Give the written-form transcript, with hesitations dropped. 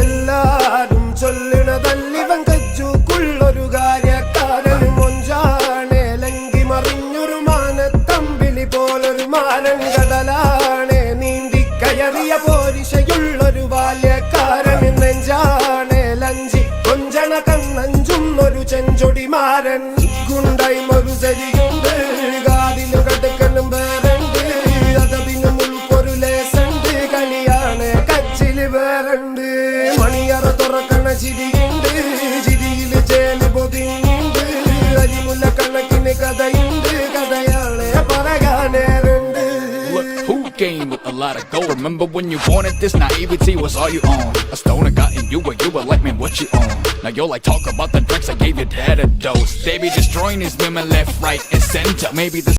എല്ലാരും ചൊല്ലണതല്ലിവൻ കജ്ജുക്കുള്ളൊരു കാര്യക്കാരൻ മൊഞ്ചാണ് ലങ്കി മറിഞ്ഞൊരു മാനത്തമ്പിളി പോലൊരു മാനൻ കടലാണ് നീന്തിക്കയറിയ പോരിശയുള്ളൊരു ബാല്യക്കാരൻ നെഞ്ചാണ് ലഞ്ചി കൊഞ്ചണ കണ്ണഞ്ചുന്നൊരു ചെഞ്ചൊടിമാരൻ ഗുണ്ടൈമൊരു ചരിയുണ്ട് കാതിലും കടുക്കലും വേറുണ്ട് അതതിനും ഉൾക്കൊരു ലേസുണ്ട് കളിയാണ് കച്ചില് വേറുണ്ട് മണിയറ തുറക്കണ ചിരിയുണ്ട് ചിരിയില് ചേല് പൊതിയുണ്ട് അരിമുല്ല കണക്കിന് കഥയുണ്ട് കഥയാണ് പറയാനേറുണ്ട്. Who came with a lot of gold? Remember when you wanted this? Naivety was all you own. A stoner got in you, but you were like, man, what you own? Now you're like, talk about the drinks I gave your dad a dose. They be destroying these women left, right, and center. Maybe this